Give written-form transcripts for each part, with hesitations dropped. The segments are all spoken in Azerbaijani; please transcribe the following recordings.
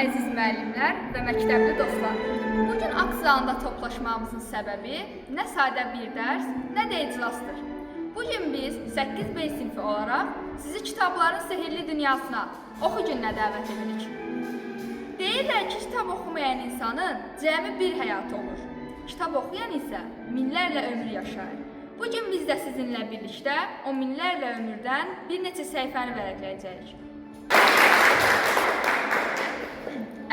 əziz müəllimlər və məktəbli dostlar. Bugün akt zalında toplaşmamızın səbəbi nə sadə bir dərs, nə də iclasdır. Bugün biz 8B sinfi olaraq sizi kitabların sehirli dünyasına oxu gününə dəvət edirik. Deyirlər ki, kitab oxumayan insanın cəmi bir həyatı olur. Kitab oxuyan isə minlərlə ömür yaşayır. Bugün biz də sizinlə birlikdə o minlərlə ömürdən bir neçə səhifəni vərəqləyəcəyik.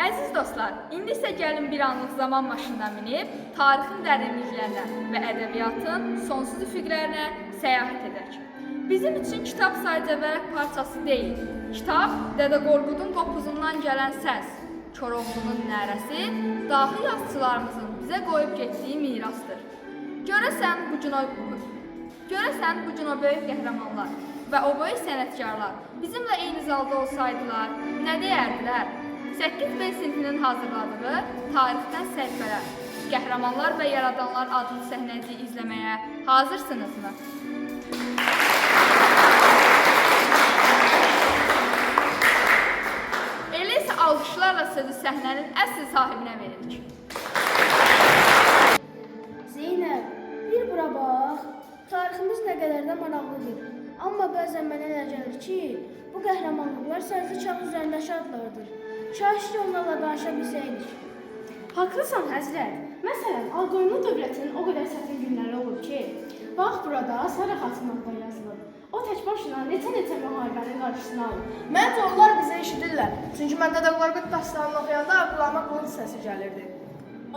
Əziz dostlar, indi isə gəlin bir anlıq zaman maşınına minib tarixin dərinliklərinə və ədəbiyyatın sonsuz üfüqlərinə səyahət edək. Bizim üçün kitab sadəcə vərəq parçası deyil. Kitab Dədə Qorqudun qopuzundan gələn səs, Koroğlunun nərəsi, dahi yazıçılarımızın bizə qoyub getdiyi mirasdır. Görəsən bu gün o böyük qəhrəmanlar və o böyük sənətkarlar bizimlə eyni zalda olsaydılar, nə deyərdilər? 8B sinfinin hazırladığı tarixdən səhifələr, qəhrəmanlar və yaradanlar adlı səhnəci izləməyə hazırsınızmı? Elə isə alqışlarla sözü səhnənin əsl sahibinə veririk. Zeynəb, bir bura bax. Tariximiz nə qədər də maraqlıdır. Amma bəzən mənə elə gəlir ki, bu qəhrəmanlıqlar sərxi çağ üzərindəki adlardır. Kaş ki, onlarla danışa bilsəydik. Haqlısan Həzrət. Məsələn, Ağqoyunlu dövlətinin o qədər çətin günləri olur ki, bax burada Sarı Xatun adda yazılır. O tək başına neçə müharibənin qarşısını alır. Məncə onlar bizə eşidirlər. Çünki mən Dədə Qorqud dastanını oxuyanda qulağıma qılınc səsi gəlirdi.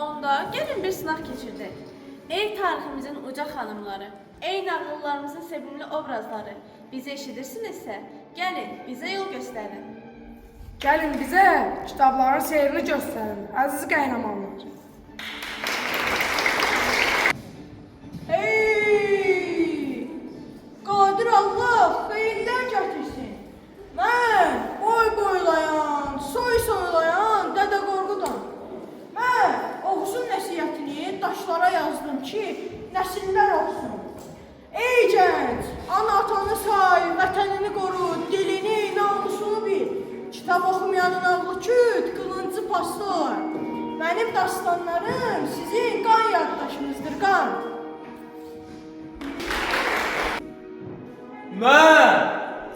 Onda gəlin bir sınaq keçirdək. Ey tariximizin uca xanımları, ey nağıllarımızın sevimli obrazları, bizi eşidirsinizsə, gəlin bizə yol göstərin. Gəlin bizə kitabların seyrini göstərin, əziz qəhrəmanlar. Ey! Qadir Allah xeyirlər gətirsin. Mən boy boylayan, soy soylayan Dədə Qorqudam. Mən Oğuzun nəsihətini daşlara yazdım ki, nəsillər olsun. Ey gənc, ana atanı say, vətənini qoru, dilini, namusunu bil. Kitab oxumayanın ağlı küt, qılıncı paslar. Mənim dastanlarım sizin qan yaddaşınızdır, qan. Mən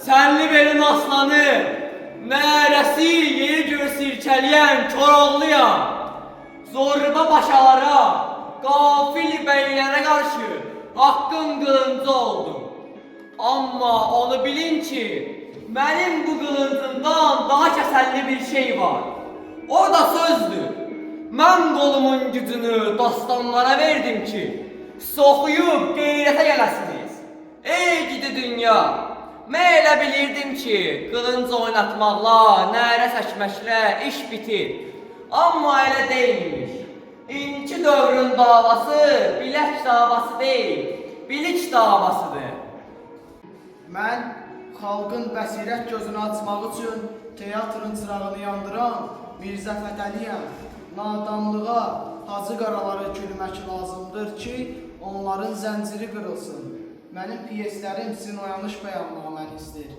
sənli belin aslanı, nərəsi yeri göğü sirkələyən Koroğluyam. Zorba başalara, qafil bəylərə qarşı haqqın qılıncı oldum. Amma onu bilin ki, mənim bu qılıncımdan daha kəsəlli bir şey var. O da sözdür. Mən qolumun gücünü dastanlara verdim ki, soxuyub qeyrətə gələsiniz. Ey gidi dünya, mən elə bilirdim ki, qılınc oynatmaqla, nərə çəkməklə iş bitir. Amma elə deyilmiş. İnki dövrün davası bilək davası deyil, bilik davasıdır. Mən xalqın bəsirət gözünü açmaq üçün teatrın çırağını yandıran Mirzə Fətəliyəm. Nadanlığa hacı qaraları gülmək lazımdır ki, onların zənciri qırılsın. Mənim piyeslərim sizin oyanış bəyannamənizdir.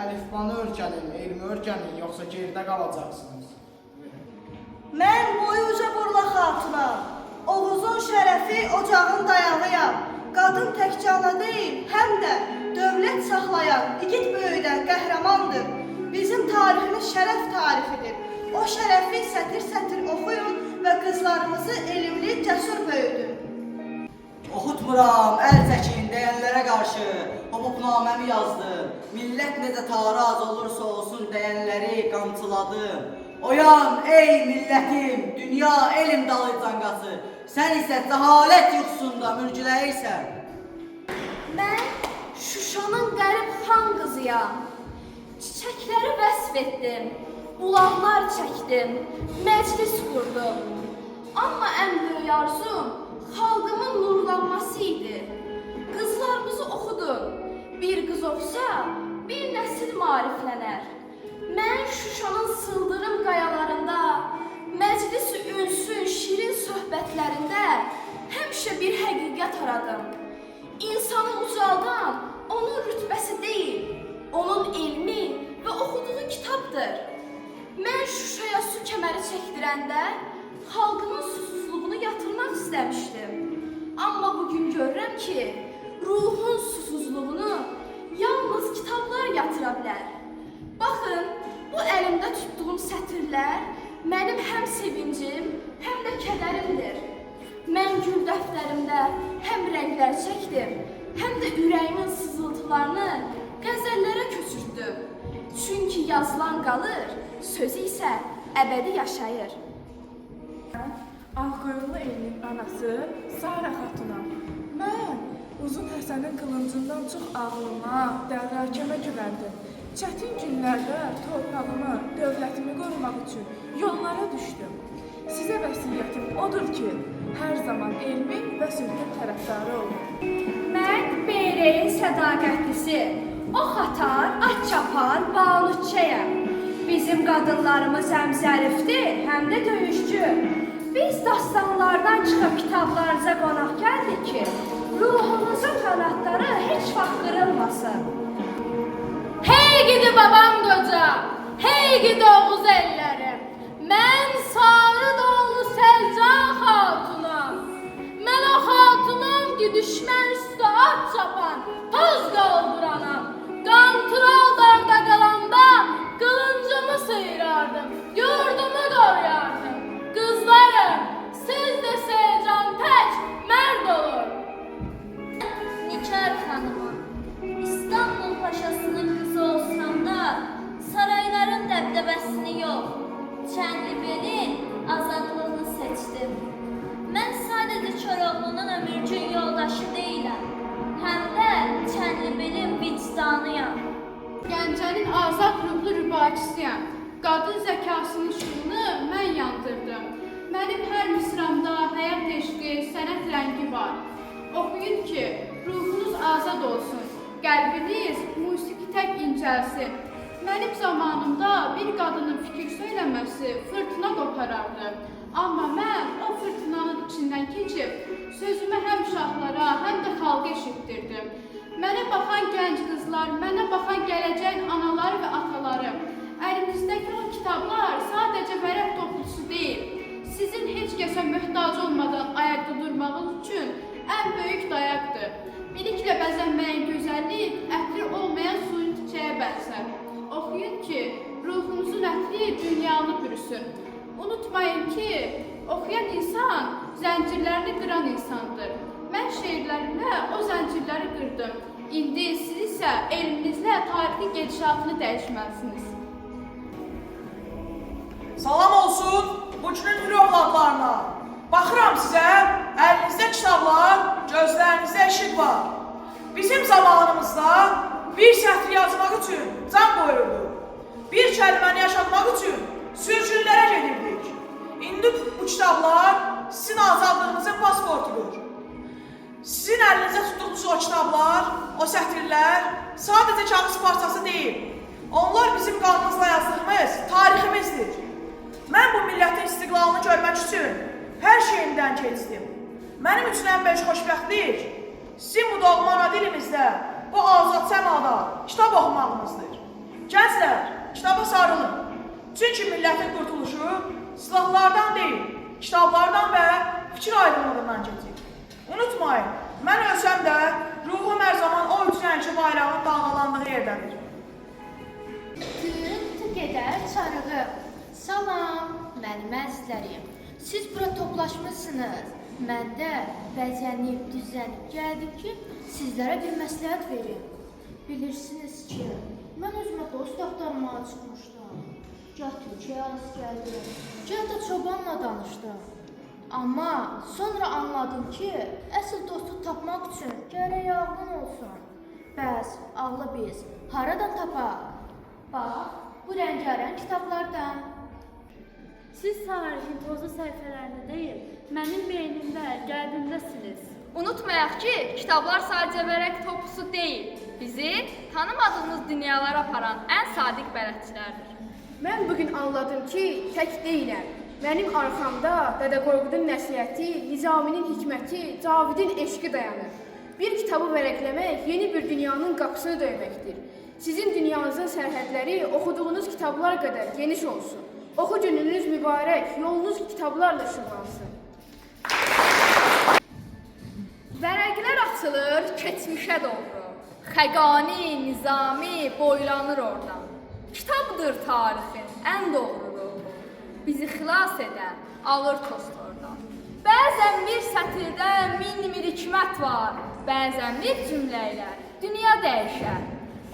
Əlifbanı öyrənin, elmi öyrənin, yoxsa geridə qalacaqsınız. Mən boyu uca burla xatuna, Oğuzun şərəfi ocağın dayağıyam. Qadın təkcana deyil, həm də dövlət saxlayan igid böyüdən qəhrəmandır. Bizim tariximiz şərəf tarixidir. O şərəfi sətir-sətir oxuyun və qızlarımızı elmli, cəsur böyüdün. Oxutmuram, əl çəkin deyənlərə qarşı hüquqnaməmi yazdım. Millət necə taraz olursa olsun deyənləri qamçıladım. Oyan ey millətim, dünya elm dalı canqası. Sən isə cəhalət yuxusunda mürgüləyirsən. Mən Şuşanın qərib xan qızıyam. Çiçəkləri vəsf etdim, bulaqlar çəkdim, məclis qurdum. Amma ən böyük arzum xalqımın nurlanması idi. Qızlarımızı oxudum. Bir qız oxusa, bir nəsil maariflənər. Mən Şuşanın sıldırım qayalarında, məclis-i ünsün şirin söhbətlərində həmişə bir həqiqət aradım. İnsanı ucaldan onun rütbəsi deyil, onun elmi və oxuduğu kitabdır. Mən Şuşaya su çəkdirəndə xalqımın susuzluğunu yatırmaq istəmişdim. Amma bugün görürəm ki, ruhun susuzluğunu yalnız kitablar yatıra bilər. Baxın, bu əlimdə tutduğum sətirlər mənim həm sevincim, həm də kədərimdir. Mən gül dəftərimdə həm rənglər çəkdim, həm də ürəyimin sızıltılarını qəzəllərə köçürtdüm. Çünki yazılan qalır, sözü isə əbədi yaşayır. Ağqoyunlu elinin anası Sara Xatunam. Mən Uzun Həsənin qılıncından çox ağlıma, dərrakəmə güvəndim. Çətin günlərdə torpağımı, dövlətimi qorumaq üçün yollara düşdüm. Sizə vəsiyyətim odur ki, hər zaman elmin və sülhün tərəfdarı olun. Mən Beyreyin sədaqətlisi, ox atar, at çapar, balutçəyəm. Bizim qadınlarımız həm zərifdir, həm də döyüşçü. Biz dastanlardan çıxıb kitablarınıza qonaq gəldik ki, ruhumuzun qanatları heç vaxt qırılmasın. Hey gidi babam qoca, hey gidi Oğuz ellərim. Mən sarı dolu Səlcan xatunam. Mən o xatunam ki, düşmən üstə at çapan, toz qolduranam. Qantral darda qalanda qılıncımı sıyırardım, yurdumu qoruyardım. Qızlarım, siz də Səlcan tək mərd olur. Nikar xanımım, İstanbul paşasının qızı olsam da sarayların dəbdəbəsini yox, Çənlibelin azadlığını seçdim. Mən sadəcə Koroğlunun ömürcün yoldaşı deyiləm, həm də Çənlibelin vicdanıyam. Gəncənin azad ruhlu rübaçisiyəm. Qadın zəkasının işığını mən yandırdım. Mənim hər misramda həyat eşqi, sənət rəngi var. Oxuyun ki, ruhunuz azad olsun, qəlbiniz musiqi tək incəlsin. Mənim zamanımda bir qadının fikir söyləməsi fırtına qoparardı. Amma mən o fırtınanın içindən keçib, sözümü həm şahlara, həm də xalqa eşitdirdim. Mənə baxan gənc qızlar, mənə baxan gələcəyin anaları və ataları, əlinizdəki o kitablar sadəcə vərəq toplusu deyil, sizin heç kəsə möhtac olmadan ayaqda durmağınız üçün ən böyük dayaqdır. Biliklə bəzənməyin gözəllik, ətri olmayan suyun çiçəyə bənzər. Oxuyun ki, ruhunuzun ətri dünyanı bürüsün. Unutmayın ki, oxuyan insan zəncirlərini qıran insandır. Mən şeirlərimlə o zəncirləri qırdım. İndi siz isə elminizlə tarixin gedişatını dəyişməlisiniz. Salam olsun bugünün hür ovladlarına. Baxıram sizə, əlinizdə kitablar, gözlərinizdə işıq var. Bizim zamanımızda bir sətri yazmaq üçün can qoyurduq. Bir kəlməni yaşatmaq üçün sürgünlərə gedirdik. İndi bu kitablar sizin azadlığınızın pasportudur. Sizin əlinizdə tutduğunuz o kitablar, o sətirlər sadəcə kağız parçası deyil. Onlar bizim qanımızla yazdığımız tariximizdir. Mən bu millətin istiqlalını görmək üçün hər şeyimdən keçdim. Mənim üçün ən böyük xoşbəxtlik sizin bu doğma ana dilimizdə, bu azad səmada kitab oxumağınızdır. Gənclər, kitaba sarılın. Çünki millətin qurtuluşu silahlardan deyil, kitablardan və fikir aydınlığından keçir. Unutmayın, mən ölsəm də ruhum hər zaman o üç rəngli bayrağın dalğalandığı yerdədir. Tı gedər çarığı. Salam, mənim əzizlərim. Siz bura toplaşmışsınız. Mən də bəzənib, düzənib gəldim ki, sizlərə bir məsləhət verim. Bilirsiniz ki, mən özümə dost axtarmağa çıxmışdım. Gah Türkiyə gəldim, gah da çobanla danışdım. Amma sonra anladım ki, əsl dostu tapmaq üçün gərək ağlın olsun. Bəs ağlı biz haradan tapaq? Bax, bu rəngarəng kitablardan. Siz tarihin tozlu səhifələrində deyil, mənim beynimdə, qəlbimdəsiniz. Unutmayaq ki, kitablar sadəcə vərəq toplusu deyil, bizi tanımadığımız dünyalara aparan ən sadiq bələdçilərdir. Mən bugün anladım ki, tək deyiləm. Mənim arxamda Dədə Qorqudun nəsihəti, Nizaminin hikməti, Cavidin eşqi dayanır. Bir kitabı vərəqləmək yeni bir dünyanın qapısını döyməkdir. Sizin dünyanızın sərhədləri oxuduğunuz kitablar qədər geniş olsun. Oxu gününüz mübarək, yolunuz kitablarla işıqlansın. Vərəqlər açılır keçmişə doğru. Xəqani, Nizami boylanır oradan. Kitabdır tarixin ən doğru ruhu. Bizi xilas edən ağır tostordan. Bəzən bir sətirdə min hikmət var. Bəzən bir cümlə ilə dünya dəyişər.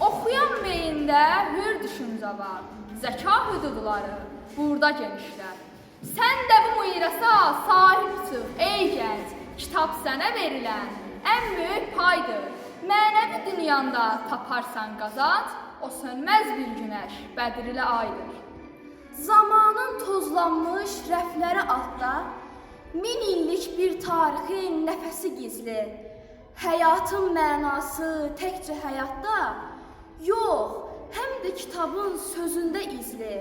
Oxuyan beyində hür düşüncə var. Zəka hüdudları burada genişlər. Sən də bu mirasa sahib çıx ey gənc. Kitab sənə verilən ən böyük paydır. Mənəvi dünyanda taparsan qazanc, o sönməz bir günəş, bədir ilə aydır. Zamanın tozlanmış rəfləri altda, 1000 illik bir tarixin nəfəsi gizli. Həyatın mənası təkcə həyatda, yox, həm də kitabın sözündə izli.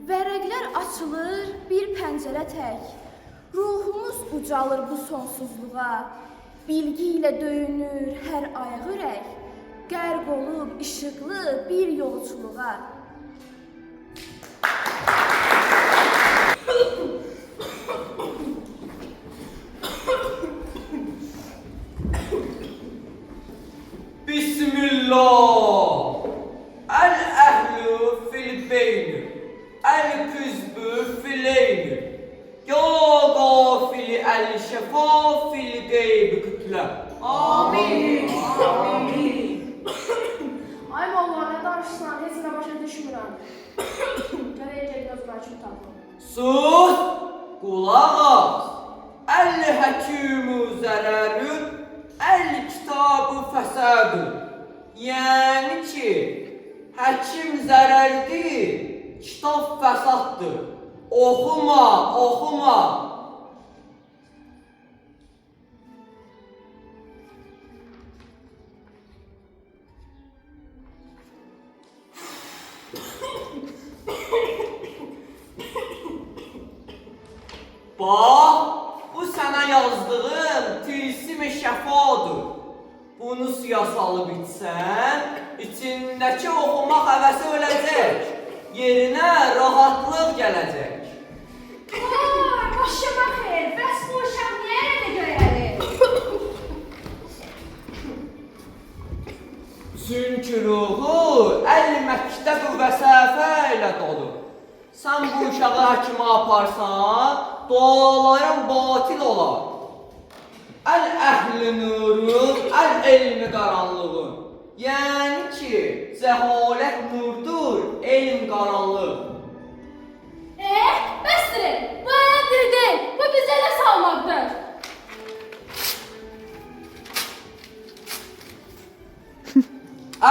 Vərəqlər açılır bir pəncərə tək, ruhumuz ucalır bu sonsuzluğa. Bilgi ilə döyünür hər ayaq ürək, qərq olub işıqlı bir yolculuğa. Bismillah. El-əhlü fil-beynü, el-küzbü fil-eynü. Ya gafili el-şefa fil-qeybi kütlə. Amin. Ay vallahi nə danışsan, heç nə başa düşmürəm. Gərək göz açıb tapım. Sus, qulaq as. El-həkimü zərərün, el-kitabı fəsədün. Yəni ki, həkim zərərdir, kitab fəsaddır. Oxuma, oxuma. Bax, bu sənə yazdığım tilsim-i şəfadır. Bunu suya salıb içsən, içindəki oxumaq həvəsi öləcək. Yerinə rahatlıq gələcək. Vay, başıma xeyr, bəs bu uşaq niyə elə görəlir? Çünki ruhu əl-məktəb və səhifə ilə dolu. Sən bu uşağı həkimə aparsan, duaların batil olar. Əl-əhli nurun, əl-elmi qaranlığın. Yəni ki, cəhalət nurdur, elm qaranlıq. Bəsdirin, bu əldir deyil, bu bizə nə salmaqdır?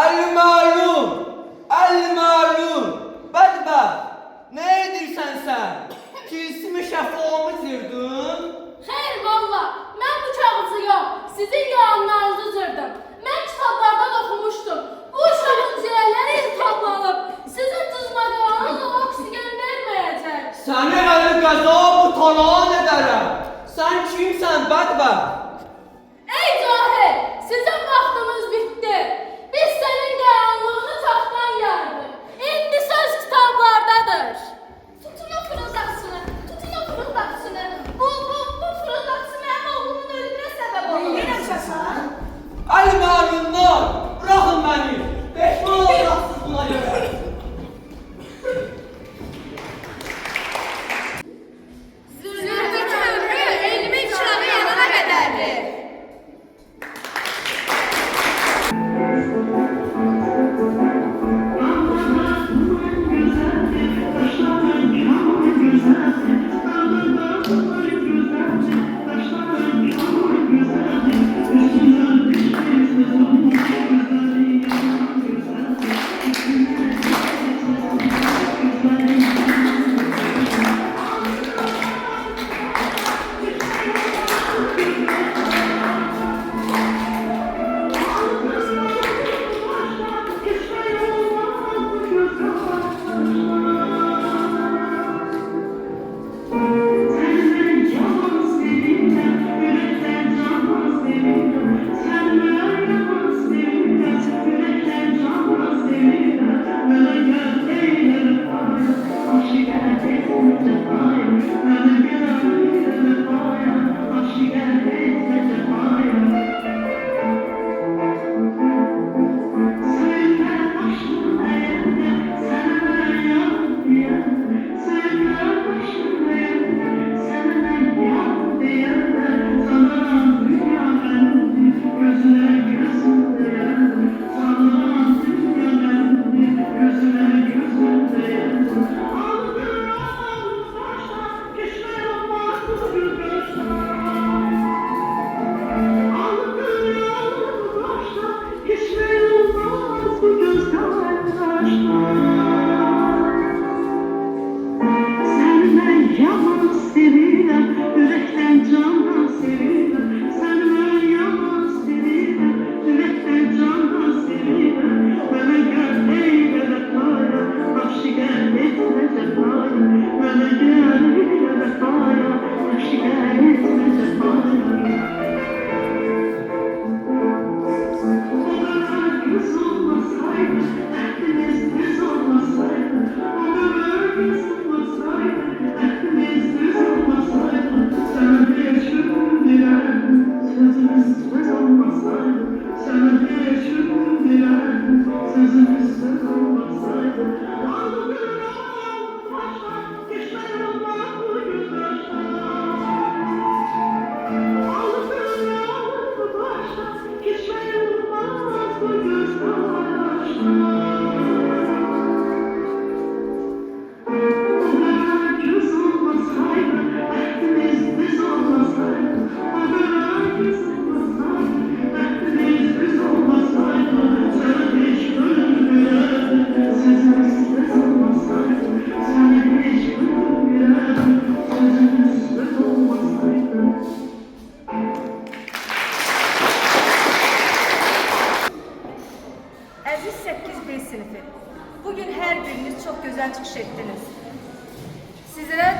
Əl-məlum, əl-məlum, bədbəxt, nə edirsən sən? Tilsimi şəfamı cırdın? Xeyr valla, mən bu kağızı yox, sizin yalanlarınızı cırdım. Mən kitablardan oxumuşdum. Bu uşağın ciyərləri toplanıb. Sizin cızmadığınız o oksigen verməyəcək. Səni əli qəza bu talağan edərəm. Sən kimsən bədbəxt? Ey cahil, sizin vaxtınız bitdi. Biz sənin qaranlığını çoxdan yardık. İndi söz kitablardadır. Tutun o fırıldaqçını, tutun o fırıldaqçını. Bu fırıldaqçı mənim oğlumun ölümünə səbəb olur. Yenə səsən? Əl-məlumlar, bıraxın məni. Peşman olacaqsınız buna görə. Zülmü kömrü elmin çırağı yanana qədər.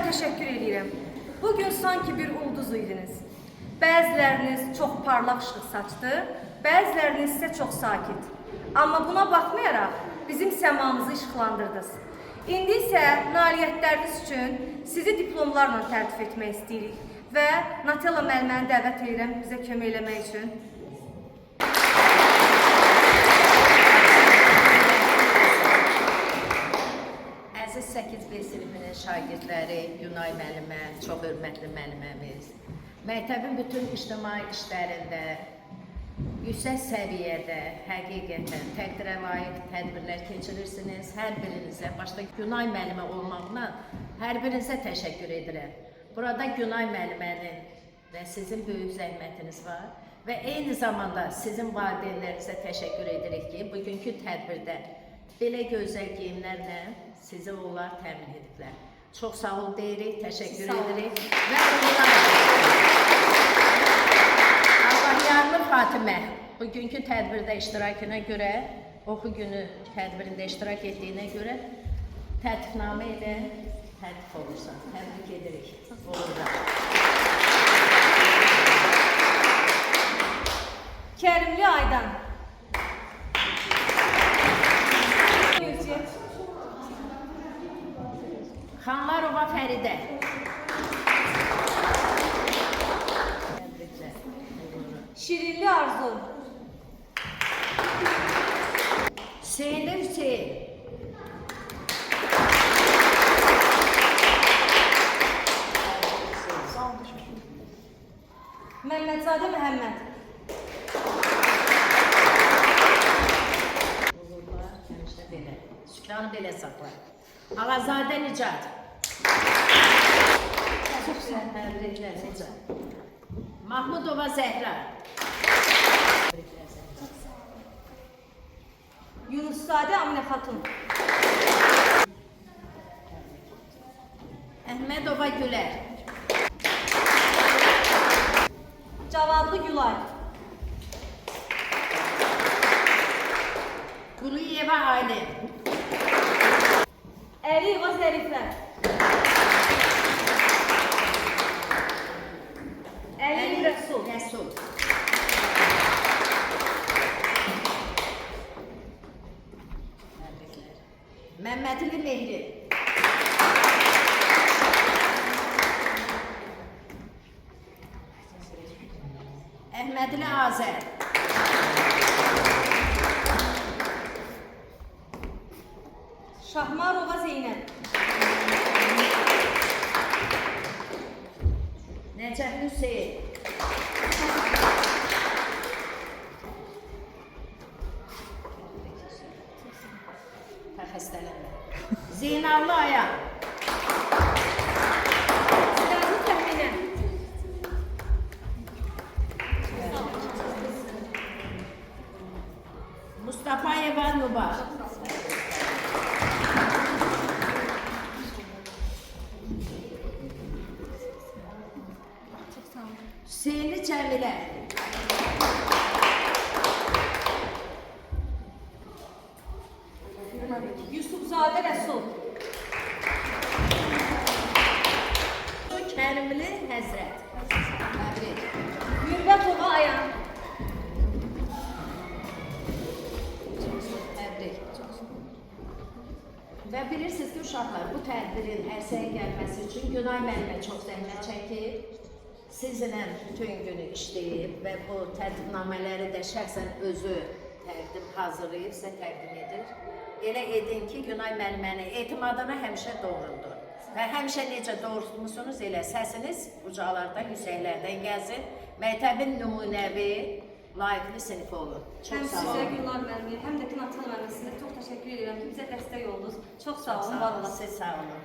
təşəkkür edirəm. Bugün sanki bir ulduz idiniz. Bəziləriniz çox parlaq işıq saçdı, bəziləriniz isə çox sakit. Amma buna baxmayaraq bizim səmamızı işıqlandırdınız. İndi isə nailiyyətləriniz üçün sizi diplomlarla təltif etmək istəyirik və Natella müəlliməni dəvət edirəm bizə kömək eləmək üçün. Əziz 8B sinifinin şagirdləri, Günay müəllimə, çox hörmətli müəlliməmiz, məktəbin bütün ictimai işlərində yüksək səviyyədə həqiqətən təqdirə layiq tədbirlər keçirirsiniz. Hər birinizə, başda Günay müəllimə olmaqla hər birinizə təşəkkür edirəm. Burada Günay müəllimənin və sizin böyük zəhmətiniz var və eyni zamanda sizin valideynlərinizə təşəkkür edirik ki, bugünkü tədbirdə belə gözəl geyimlərlə sizi onlar təmin ediblər. Çox sağ ol deyirik, təşəkkür edirik və Allahyanlı Fatimə bugünkü tədbirdə iştirakına görə, oxu günü tədbirində iştirak etdiyinə görə təltifnamə ilə təltif olursan. Təbrik edirik. Olurlar. Kərimli Aydan. Xanlarova Fəridə. Şirinli Arzu. Hüseynli Hüseyin. Məmmədzadə Məhəmməd. Olurlar, həmişə belə. Şükranı belə saxlar. Ağazadə Nicat. Təbriklər Nicat. Mahmudova Zəhra. Yunuszadə Aminə Xatun. Əhmədova Gülər. Cavadlı Gülay. Quluyeva Aylin. Əliyeva Zərifə. Əliyev Rəsul. Rəsul. Məmmədli Mehri. Əhmədli Azər. Şahmarova Zeynəb. Nəcəf Hüseyin. Xəstələnmə. Zeynallı Ayan. Silahlı Təminə. Mustafayeva Nubar. Hüseyinli Cəmilə. Yusufzadə Rəsul. Kərimli Həzrət. Təbrik. Mürvətova Ayan. Təbrik. Və bilirsiniz ki, uşaqlar, bu tədbirin ərsəyə gəlməsi üçün Günay müəllimə çox zəhmət çəkir. Sizinlə bütün günü işləyib və bu tədbirnamələri də şəxsən özü hazırlayıb, sizə təqdim edir. Elə edin ki, Günay müəllimənin etimadına həmişə doğrudur. Və həmişə necə doğrultmusunuz, elə səsiniz ucalardan, yüksəklərdən gəlsin. Məktəbin nümunəvi, layiqli sinifi olur. Həm sizə Gülnar müəllimə, həm də Natalla müəllimə sizə çox təşəkkür edirəm ki, bizə dəstək oldunuz. Çox sağ olun, var olasınız. Siz sağ olun.